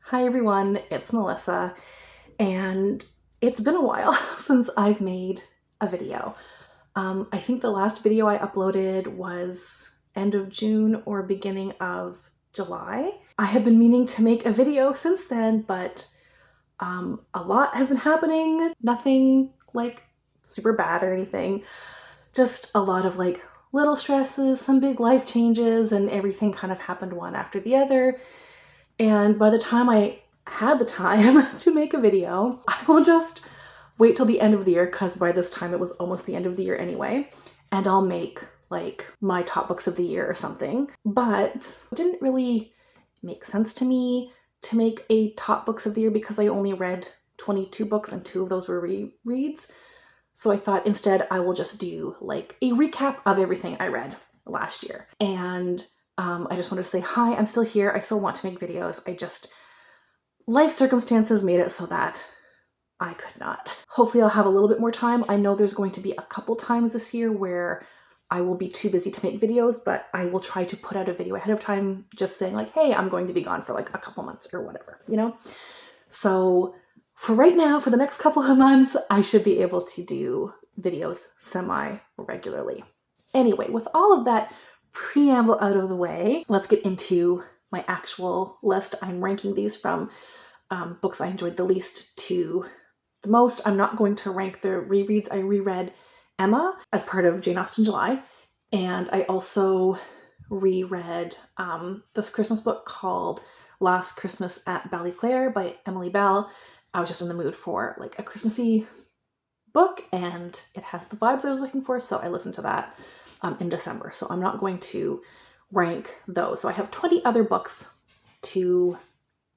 Hi everyone, it's Melissa, and it's been a while since I've made a video. I think the last video I uploaded was end of June or beginning of July. I have been meaning to make a video since then, but a lot has been happening. Nothing like super bad or anything, just a lot of like little stresses, some big life changes, and everything kind of happened one after the other. And by the time I had the time to make a video, I will just wait till the end of the year, because by this time it was almost the end of the year anyway, and I'll make like my top books of the year or something. But it didn't really make sense to me to make a top books of the year because I only read 22 books and 2 of those were rereads. So I thought instead I will just do like a recap of everything I read last year. And I just want to say hi, I'm still here. I still want to make videos. Life circumstances made it so that I could not. Hopefully I'll have a little bit more time. I know there's going to be a couple times this year where I will be too busy to make videos, but I will try to put out a video ahead of time just saying like, hey, I'm going to be gone for like a couple months or whatever, you know? So for right now, for the next couple of months, I should be able to do videos semi-regularly. Anyway, with all of that preamble out of the way, let's get into my actual list. I'm ranking these from books I enjoyed the least to the most. I'm not going to rank the rereads. I reread Emma as part of Jane Austen July, and I also reread this Christmas book called Last Christmas at Ballyclare by Emily Bell. I was just in the mood for like a Christmassy book, and it has the vibes I was looking for, so I listened to that in December. So I'm not going to rank those. So I have 20 other books to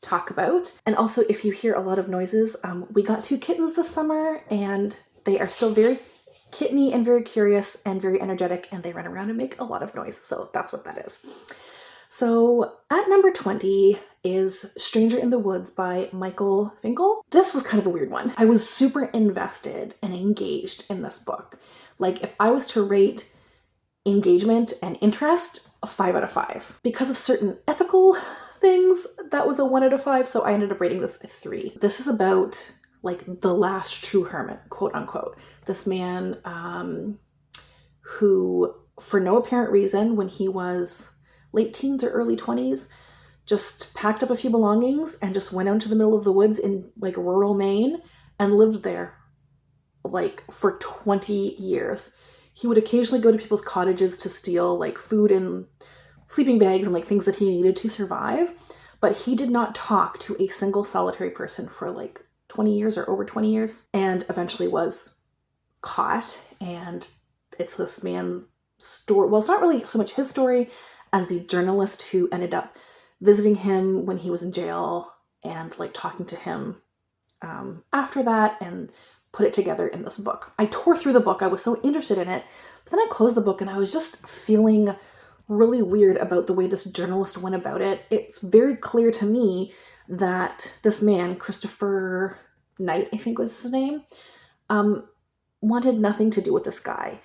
talk about. And also, if you hear a lot of noises, we got 2 kittens this summer, and they are still very kitteny and very curious and very energetic, and they run around and make a lot of noise. So that's what that is. So at number 20 is Stranger in the Woods by Michael Finkel. This was kind of a weird one. I was super invested and engaged in this book. Like if I was to rate engagement and interest, a 5 out of 5. Because of certain ethical things, that was a 1 out of 5, so I ended up rating this a 3. This is about like the last true hermit, quote unquote. This man who, for no apparent reason, when he was late teens or early 20s, just packed up a few belongings and just went out into the middle of the woods in like rural Maine and lived there like for 20 years. He would occasionally go to people's cottages to steal like food and sleeping bags and like things that he needed to survive. But he did not talk to a single solitary person for like 20 years or over 20 years, and eventually was caught. And it's this man's story. Well, it's not really so much his story as the journalist who ended up visiting him when he was in jail and like talking to him after that, and put it together in this book. I tore through the book. I was so interested in it. But then I closed the book and I was just feeling really weird about the way this journalist went about it. It's very clear to me that this man, Christopher Knight, I think was his name, wanted nothing to do with this guy.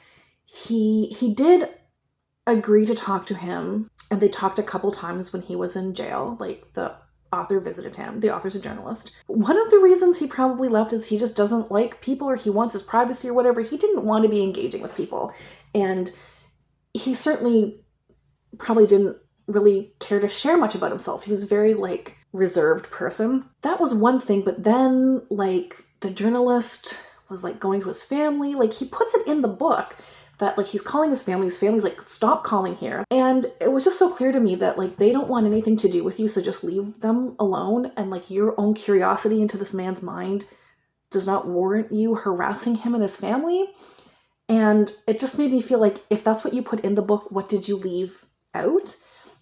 He did agree to talk to him, and they talked a couple times when he was in jail. Like the author visited him. The author's a journalist. One of the reasons he probably left is he just doesn't like people, or he wants his privacy or whatever. He didn't want to be engaging with people. And he certainly probably didn't really care to share much about himself. He was a very like reserved person. That was one thing. But then like the journalist was like going to his family. Like he puts it in the book that like he's calling his family's like, stop calling here. And it was just so clear to me that like they don't want anything to do with you, so just leave them alone. And like your own curiosity into this man's mind does not warrant you harassing him and his family. And it just made me feel like, if that's what you put in the book, what did you leave out?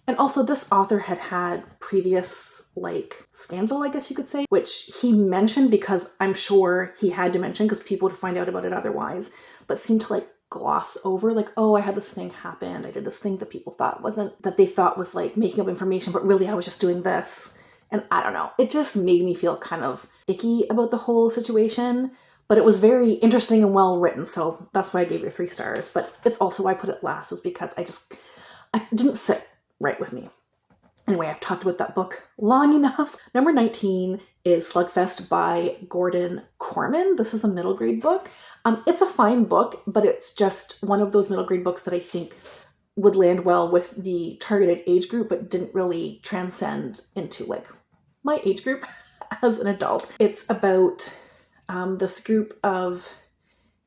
And also this author had previous like scandal, I guess you could say, which he mentioned because I'm sure he had to mention because people would find out about it otherwise, but seemed to like gloss over like, oh, I had this thing happen. I did this thing that people thought that they thought was like making up information, but really I was just doing this. And I don't know. It just made me feel kind of icky about the whole situation, but it was very interesting and well written. So that's why I gave it 3 stars. But it's also why I put it last, was because I didn't sit right with me. Anyway, I've talked about that book long enough. Number 19 is Slugfest by Gordon Korman. This is a middle grade book. It's a fine book, but it's just one of those middle grade books that I think would land well with the targeted age group, but didn't really transcend into like my age group as an adult. It's about this group of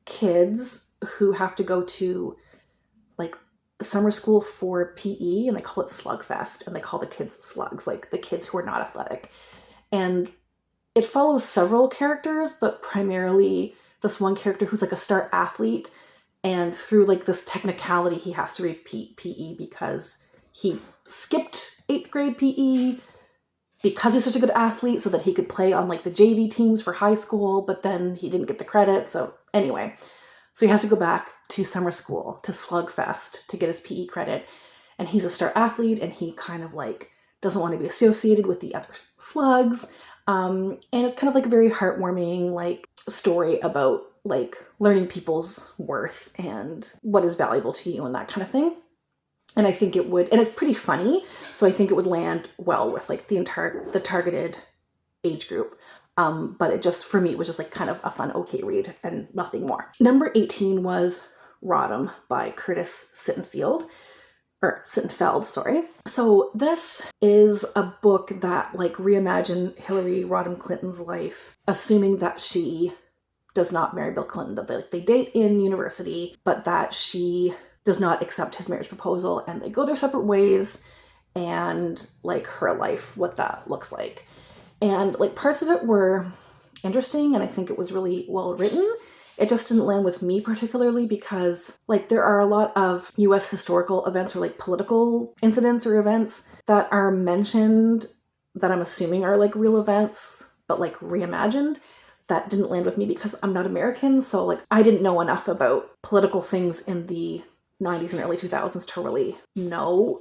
kids who have to go to like summer school for PE, and they call it Slugfest, and they call the kids slugs, like the kids who are not athletic. And it follows several characters, but primarily this one character who's like a star athlete, and through like this technicality, he has to repeat PE because he skipped 8th grade PE because he's such a good athlete so that he could play on like the JV teams for high school, but then he didn't get the credit. So anyway, so he has to go back to summer school, to Slugfest, to get his PE credit. And he's a star athlete, and he kind of like doesn't want to be associated with the other slugs. And it's kind of like a very heartwarming like story about like learning people's worth and what is valuable to you and that kind of thing. And I think it would, and it's pretty funny, so I think it would land well with like the targeted age group. But it just, for me, it was just like kind of a fun, okay read and nothing more. Number 18 was Rodham by Curtis Sittenfeld, sorry. So this is a book that like reimagined Hillary Rodham Clinton's life, assuming that she does not marry Bill Clinton, that they date in university, but that she does not accept his marriage proposal, and they go their separate ways, and like her life, what that looks like. And like parts of it were interesting, and I think it was really well written. It just didn't land with me particularly because like there are a lot of US historical events or like political incidents or events that are mentioned that I'm assuming are like real events, but like reimagined. That didn't land with me because I'm not American. So like I didn't know enough about political things in the 90s and early 2000s to really know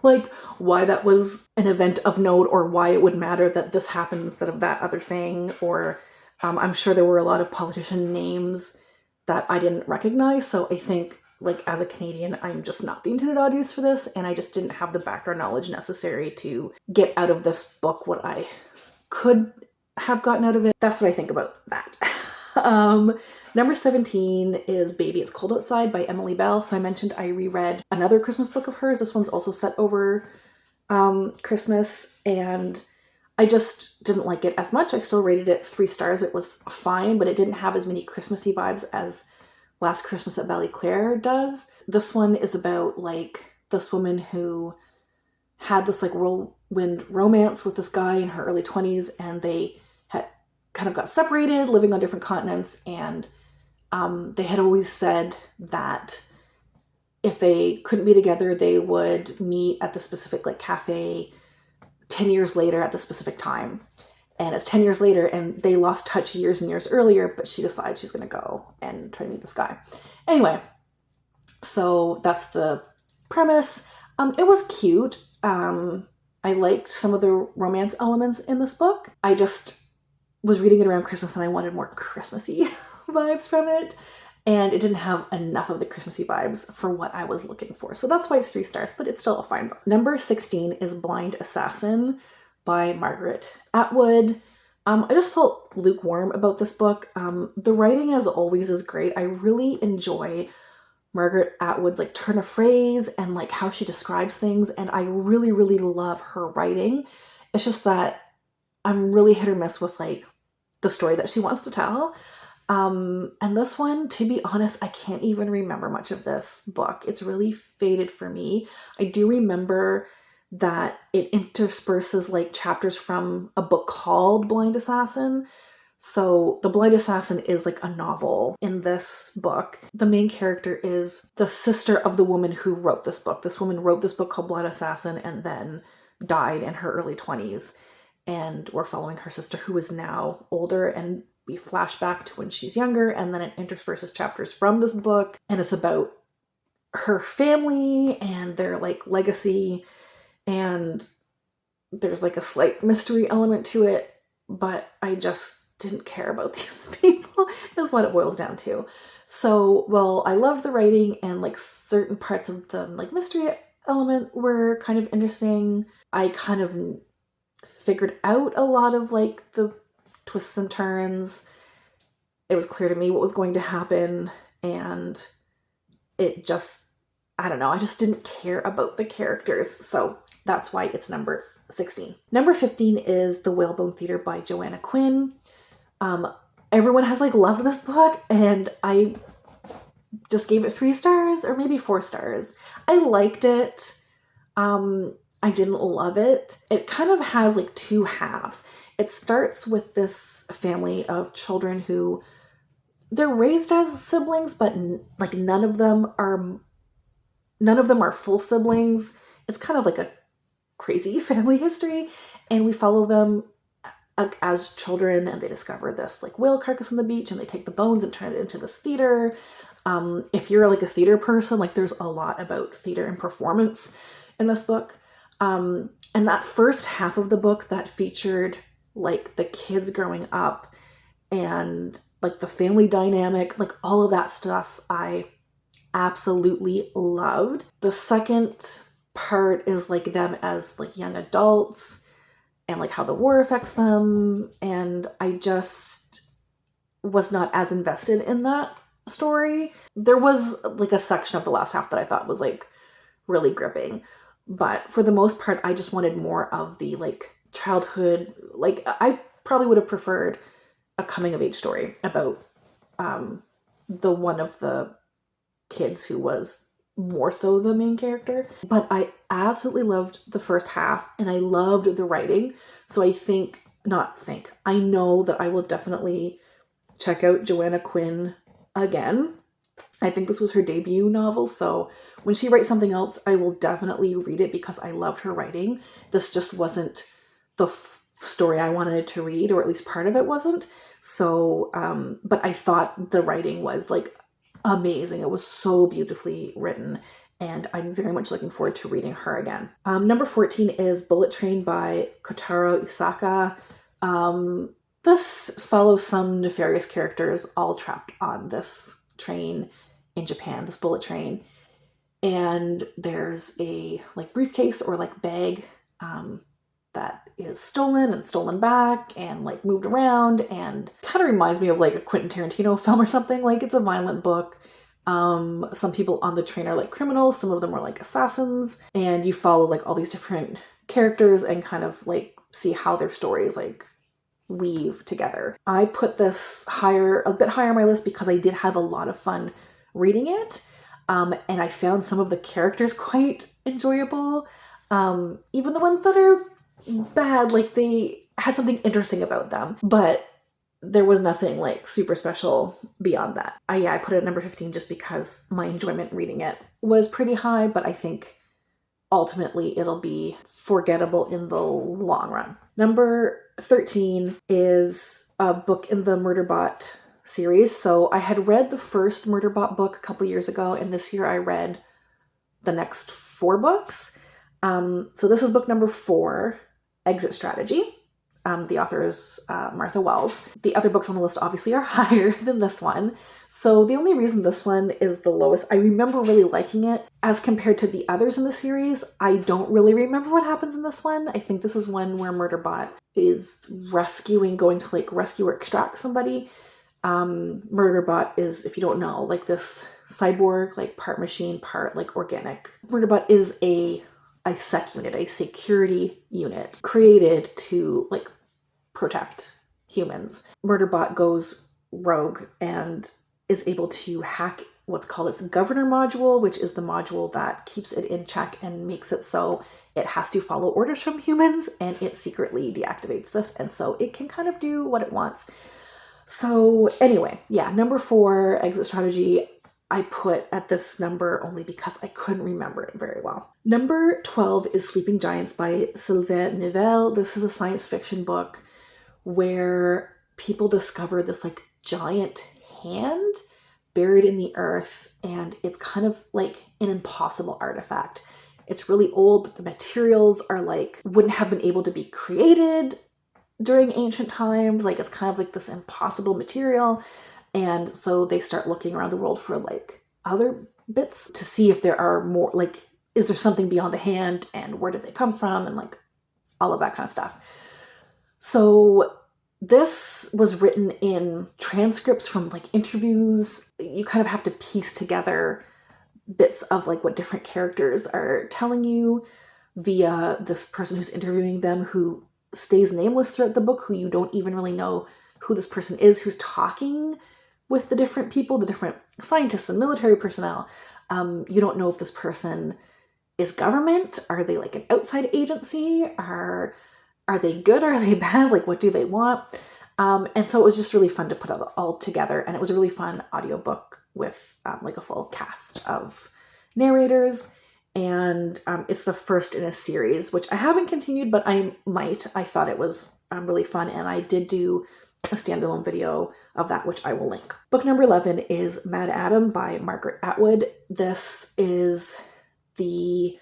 like why that was an event of note, or why it would matter that this happened instead of that other thing. Or I'm sure there were a lot of politician names that I didn't recognize. So I think like as a Canadian, I'm just not the intended audience for this. And I just didn't have the background knowledge necessary to get out of this book what I could have gotten out of it. That's what I think about that. Number 17 is Baby It's Cold Outside by Emily Bell. So I mentioned I reread another Christmas book of hers. This one's also set over Christmas, and I just didn't like it as much. I still rated it 3 stars. It was fine, but it didn't have as many Christmassy vibes as Last Christmas at Ballyclare does. This one is about like this woman who had this like whirlwind romance with this guy in her early 20s, and they had kind of got separated, living on different continents, and they had always said that if they couldn't be together, they would meet at the specific like cafe 10 years later at the specific time. And it's 10 years later, and they lost touch years and years earlier, but she decides she's going to go and try to meet this guy. Anyway, so that's the premise. It was cute. I liked some of the romance elements in this book. I just was reading it around Christmas, and I wanted more Christmassy vibes from it. And it didn't have enough of the Christmassy vibes for what I was looking for. So that's why it's 3 stars, but it's still a fine book. Number 16 is Blind Assassin by Margaret Atwood. I just felt lukewarm about this book. The writing, as always, is great. I really enjoy Margaret Atwood's like turn of phrase and like how she describes things, and I really, really love her writing. It's just that I'm really hit or miss with like the story that she wants to tell. And this one, to be honest, I can't even remember much of this book. It's really faded for me. I do remember that it intersperses like chapters from a book called Blind Assassin. So The Blind Assassin is like a novel in this book. The main character is the sister of the woman who wrote this book. This woman wrote this book called Blind Assassin and then died in her early 20s. And we're following her sister, who is now older, and we flash back to when she's younger, and then it intersperses chapters from this book, and it's about her family and their like legacy, and there's like a slight mystery element to it, but I just didn't care about these people is what it boils down to. So, well, I loved the writing and like certain parts of the like mystery element were kind of interesting. I kind of figured out a lot of like the twists and turns. It was clear to me what was going to happen, and it just, I don't know, I just didn't care about the characters, so that's why it's number 16. Number 15 is The Whalebone Theatre by Joanna Quinn. Everyone has like loved this book, and I just gave it 3 stars or maybe 4 stars. I liked it. I didn't love it. It kind of has like 2 halves. It starts with this family of children who they're raised as siblings, but like none of them are full siblings. It's kind of like a crazy family history, and we follow them as children, and they discover this like whale carcass on the beach, and they take the bones and turn it into this theater. If you're like a theater person, like there's a lot about theater and performance in this book. And that first half of the book that featured like the kids growing up and like the family dynamic, like all of that stuff, I absolutely loved. The second part is like them as like young adults and like how the war affects them. And I just was not as invested in that story. There was like a section of the last half that I thought was like really gripping. But for the most part, I just wanted more of the like childhood, like I probably would have preferred a coming of age story about the one of the kids who was more so the main character. But I absolutely loved the first half, and I loved the writing. So I know that I will definitely check out Joanna Quinn again. I think this was her debut novel, so when she writes something else, I will definitely read it because I loved her writing. This just wasn't the story I wanted to read, or at least part of it wasn't. So, but I thought the writing was like amazing. It was so beautifully written, and I'm very much looking forward to reading her again. Number 14 is Bullet Train by Kotaro Isaka. This follows some nefarious characters all trapped on this train in Japan, this bullet train. And there's a like briefcase or like bag that is stolen back and like moved around, and kind of reminds me of like a Quentin Tarantino film or something. Like it's a violent book. Some people on the train are like criminals, some of them are like assassins, and you follow like all these different characters and kind of like see how their stories like weave together. I put this a bit higher on my list because I did have a lot of fun reading it. And I found some of the characters quite enjoyable. Even the ones that are bad, like they had something interesting about them, but there was nothing like super special beyond that. I put it at number 15 just because my enjoyment reading it was pretty high, but I think ultimately it'll be forgettable in the long run. Number 13 is a book in the Murderbot series. So I had read the first Murderbot book a couple years ago, and this year I read the next 4 books. So this is book number 4, Exit Strategy. The author is Martha Wells. The other books on the list obviously are higher than this one. So the only reason this one is the lowest, I remember really liking it as compared to the others in the series. I don't really remember what happens in this one. I think this is one where Murderbot is going to like rescue or extract somebody. Murderbot is, if you don't know, like this cyborg, like part machine, part like organic. Murderbot is a SEC unit, a security unit created to like protect humans. Murderbot goes rogue and is able to hack what's called its governor module, which is the module that keeps it in check and makes it so it has to follow orders from humans, and it secretly deactivates this, and so it can kind of do what it wants. So anyway, yeah, number 4, Exit Strategy, I put at this number only because I couldn't remember it very well. Number 12 is Sleeping Giants by Sylvain Nivelle. This is a science fiction book where people discover this like giant hand buried in the earth, and it's kind of like an impossible artifact. It's really old, but the materials are like wouldn't have been able to be created during ancient times. Like it's kind of like this impossible material. And so they start looking around the world for like other bits to see if there are more like is there something beyond the hand, and where did they come from, and like all of that kind of stuff. So this was written in transcripts from like interviews. You kind of have to piece together bits of like what different characters are telling you via this person who's interviewing them, who stays nameless throughout the book, who you don't even really know who this person is, who's talking with the different people, the different scientists and military personnel. You don't know if this person is government. Are they like an outside agency? Are they good? Are they bad? Like, what do they want? And so it was just really fun to put it all together. And it was a really fun audiobook with like a full cast of narrators. And it's the first in a series, which I haven't continued, but I might. I thought it was really fun. And I did do a standalone video of that, which I will link. Book number 11 is MaddAddam by Margaret Atwood. This is the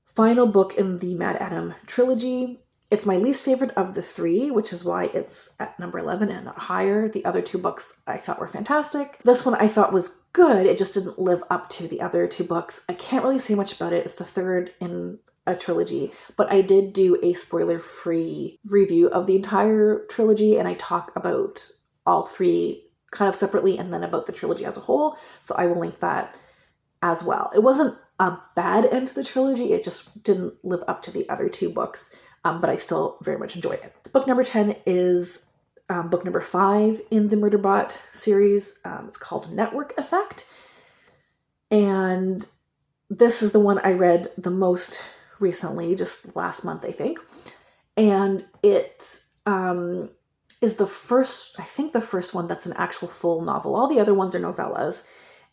final book in the MaddAddam trilogy. It's my least favorite of the three, which is why it's at number 11 and not higher. The other two books I thought were fantastic. This one I thought was good. It just didn't live up to the other two books. I can't really say much about it. It's the third in a trilogy, but I did do a spoiler-free review of the entire trilogy, and I talk about all three kind of separately and then about the trilogy as a whole. So I will link that as well. It wasn't a bad end to the trilogy. It just didn't live up to the other two books. But I still very much enjoy it. Book number 10 is book number 5 in the Murderbot series. It's called Network Effect. And this is the one I read the most recently, just last month, I think. And it is the first one that's an actual full novel. All the other ones are novellas.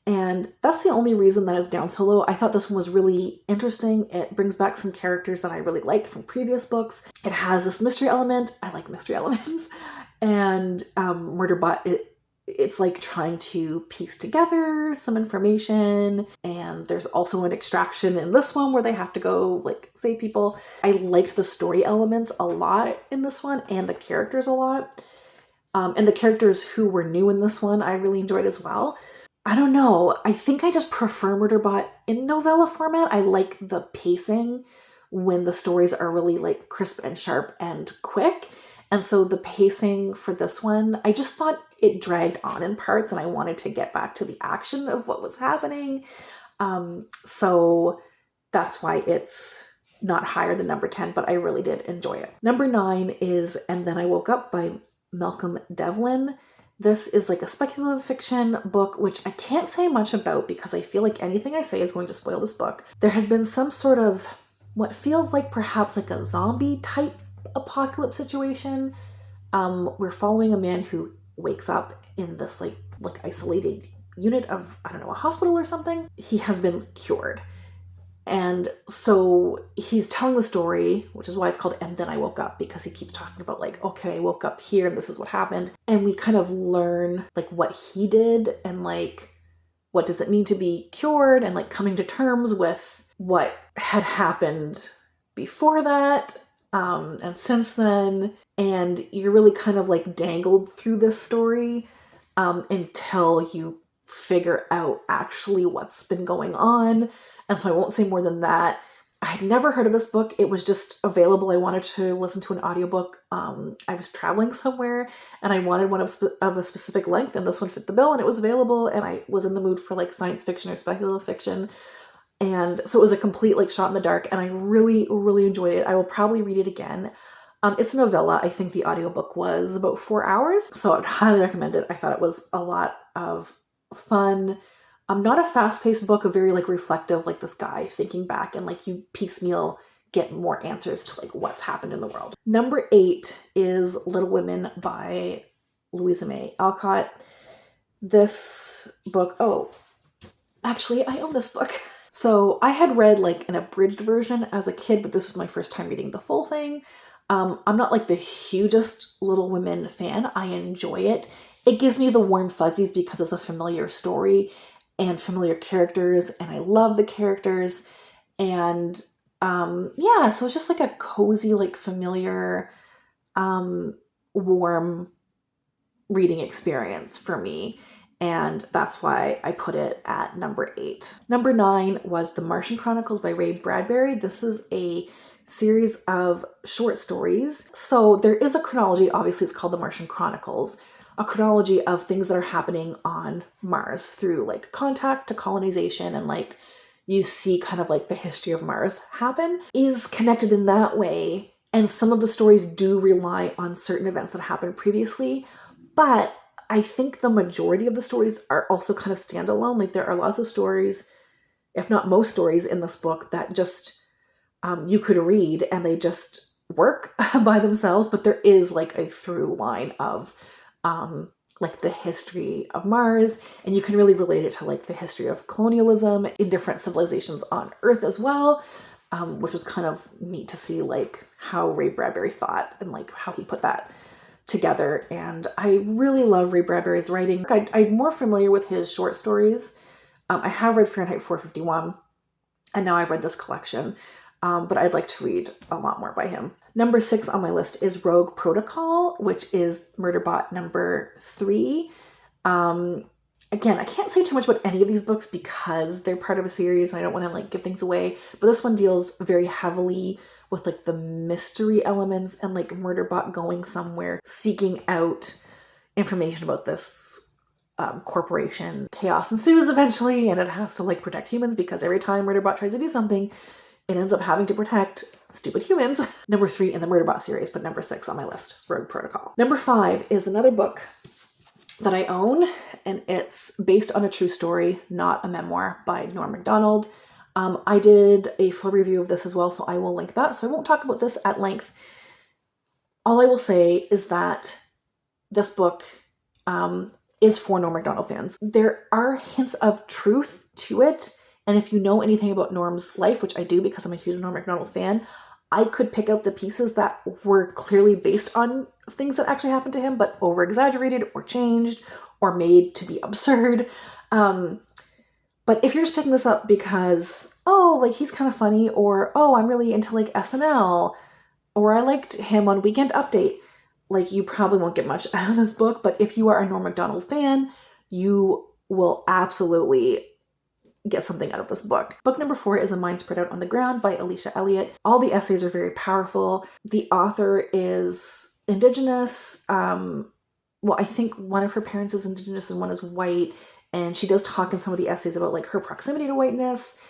And that's the only reason that it's down so low. I thought this one was really interesting. It brings back some characters that I really liked from previous books. It has this mystery element. I like mystery elements. And Murderbot, it's like trying to piece together some information. And there's also an extraction in this one where they have to go like save people. I liked the story elements a lot in this one and the characters a lot. And the characters who were new in this one, I really enjoyed as well. I don't know. I think I just prefer Murderbot in novella format. I like the pacing when the stories are really like crisp and sharp and quick. And so the pacing for this one, I just thought it dragged on in parts and I wanted to get back to the action of what was happening. So that's why it's not higher than number 10, but I really did enjoy it. Number 9 is And Then I Woke Up by Malcolm Devlin. This is like a speculative fiction book, which I can't say much about because I feel like anything I say is going to spoil this book. There has been some sort of what feels like perhaps like a zombie type apocalypse situation. We're following a man who wakes up in this like isolated unit of, I don't know, a hospital or something. He has been cured. And so he's telling the story, which is why it's called And Then I Woke Up, because he keeps talking about like, okay, I woke up here and this is what happened. And we kind of learn like what he did and like, what does it mean to be cured and like coming to terms with what had happened before that and since then. And you're really kind of like dangled through this story until you figure out actually what's been going on. And so I won't say more than that. I had never heard of this book. It was just available. I wanted to listen to an audiobook. I was traveling somewhere and I wanted one of a specific length, and this one fit the bill and it was available, and I was in the mood for like science fiction or speculative fiction. And so it was a complete like shot in the dark, and I really, really enjoyed it. I will probably read it again. It's a novella. I think the audiobook was about 4 hours, so I would highly recommend it. I thought it was a lot of fun. Not a fast-paced book, a very like reflective, like this guy thinking back, and like you piecemeal get more answers to like what's happened in the world. Number 8 is Little Women by Louisa May Alcott. This book, actually I own this book. So I had read like an abridged version as a kid, but this was my first time reading the full thing. I'm not like the hugest Little Women fan. I enjoy it. It gives me the warm fuzzies because it's a familiar story and familiar characters, and I love the characters. And so it's just like a cozy, like familiar, warm reading experience for me. and that's why I put it at number 8. Number 9 was The Martian Chronicles by Ray Bradbury. This is a series of short stories. So there is a chronology, obviously it's called The Martian Chronicles, a chronology of things that are happening on Mars through like contact to colonization, and like you see kind of like the history of Mars happen, is connected in that way. And some of the stories do rely on certain events that happened previously, but I think the majority of the stories are also kind of standalone. Like there are lots of stories, if not most stories in this book, that just you could read and they just work by themselves, but there is like a through line of like the history of Mars, and you can really relate it to like the history of colonialism in different civilizations on Earth as well, which was kind of neat to see like how Ray Bradbury thought and like how he put that together. And I really love Ray Bradbury's writing. I'm more familiar with his short stories. I have read Fahrenheit 451, and now I've read this collection, but I'd like to read a lot more by him. Number 6 on my list is Rogue Protocol, which is Murderbot number 3. Again, I can't say too much about any of these books because they're part of a series and I don't want to like give things away, but this one deals very heavily with like the mystery elements and like Murderbot going somewhere, seeking out information about this corporation. Chaos ensues eventually, and it has to like protect humans because every time Murderbot tries to do something, it ends up having to protect stupid humans. Number 3 in the Murderbot series, but number 6 on my list, Rogue Protocol. Number 5 is another book that I own, and it's based on a true story, not a memoir, by Norm Macdonald. I did a full review of this as well, so I will link that. So I won't talk about this at length. All I will say is that this book is for Norm Macdonald fans. There are hints of truth to it, and if you know anything about Norm's life, which I do because I'm a huge Norm Macdonald fan, I could pick out the pieces that were clearly based on things that actually happened to him, but over-exaggerated or changed or made to be absurd. But if you're just picking this up because, oh, like he's kind of funny, or, oh, I'm really into like SNL, or I liked him on Weekend Update, like you probably won't get much out of this book. But if you are a Norm Macdonald fan, you will absolutely get something out of this book. Book number 4 is A Mind Spread Out on the Ground by Alicia Elliott. All the essays are very powerful. The author is Indigenous. Well, I think one of her parents is Indigenous and one is white. And she does talk in some of the essays about like her proximity to whiteness,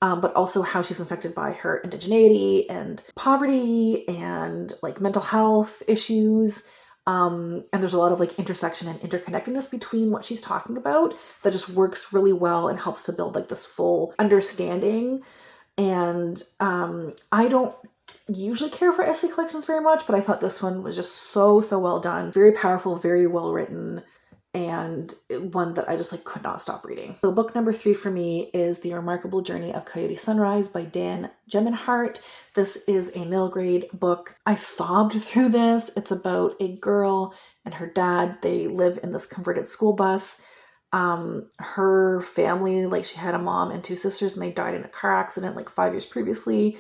but also how she's affected by her indigeneity and poverty and like mental health issues. And there's a lot of like intersection and interconnectedness between what she's talking about that just works really well and helps to build like this full understanding. And I don't usually care for essay collections very much, but I thought this one was just so well done. Very powerful, very well written, and one that I just like could not stop reading. So book number 3 for me is The Remarkable Journey of Coyote Sunrise by Dan Gemmenhart. This is a middle grade book. I sobbed through this. It's about a girl and her dad. They live in this converted school bus. Her family, like she had a mom and 2 sisters, and they died in a car accident like 5 years previously.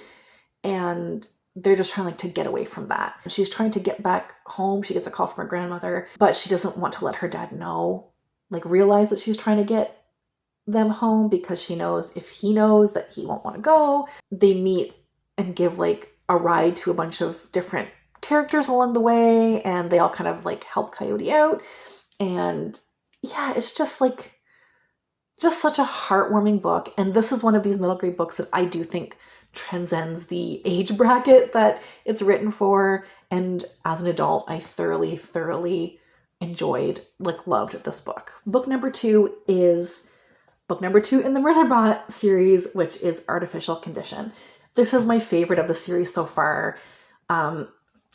And they're just trying like to get away from that. She's trying to get back home. She gets a call from her grandmother, but she doesn't want to let her dad know, like realize that she's trying to get them home, because she knows if he knows that he won't want to go. They meet and give like a ride to a bunch of different characters along the way, and they all kind of like help Coyote out. And yeah, it's just like just such a heartwarming book. And this is one of these middle grade books that I do think transcends the age bracket that it's written for. And as an adult, I thoroughly enjoyed, like loved this book. Book number 2 is book number 2 in the Murderbot series, which is Artificial Condition. This is my favorite of the series so far.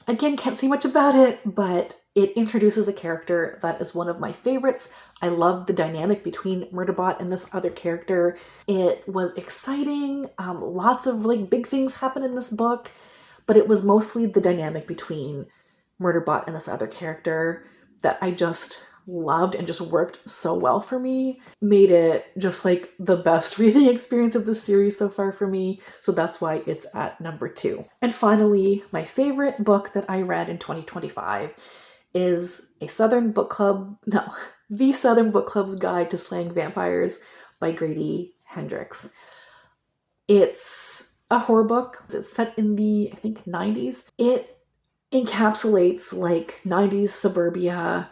Again, can't say much about it, but it introduces a character that is one of my favorites. I love the dynamic between Murderbot and this other character. It was exciting. Lots of like big things happen in this book, but it was mostly the dynamic between Murderbot and this other character that I just loved and just worked so well for me. Made it just like the best reading experience of the series so far for me. So that's why it's at number 2. And finally, my favorite book that I read in 2025 is a Southern Book Club, no, The Southern Book Club's Guide to Slaying Vampires by Grady Hendrix. It's a horror book. It's set in the, I think, 90s. It encapsulates like 90s suburbia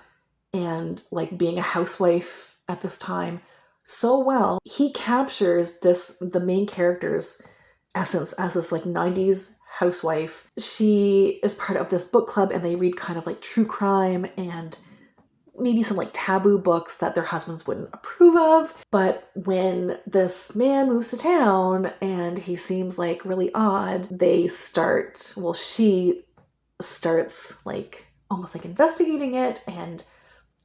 and like being a housewife at this time so well. He captures the main character's essence as this like 90s housewife. She is part of this book club and they read kind of like true crime and maybe some like taboo books that their husbands wouldn't approve of. But when this man moves to town and he seems like really odd, she starts like almost like investigating it, and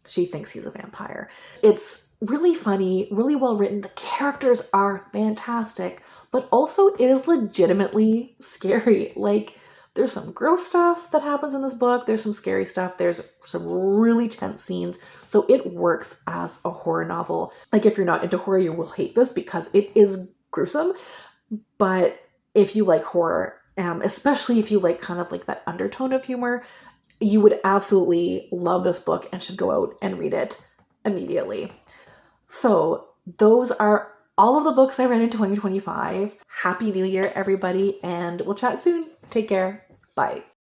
she thinks he's a vampire. It's really funny, really well written. The characters are fantastic, but also it is legitimately scary. Like, there's some gross stuff that happens in this book. There's some scary stuff. There's some really tense scenes. So it works as a horror novel. Like, if you're not into horror, you will hate this because it is gruesome. But if you like horror, especially if you like kind of like that undertone of humor, you would absolutely love this book and should go out and read it immediately. So those are all of the books I read in 2025. Happy New Year, everybody, and we'll chat soon. Take care. Bye.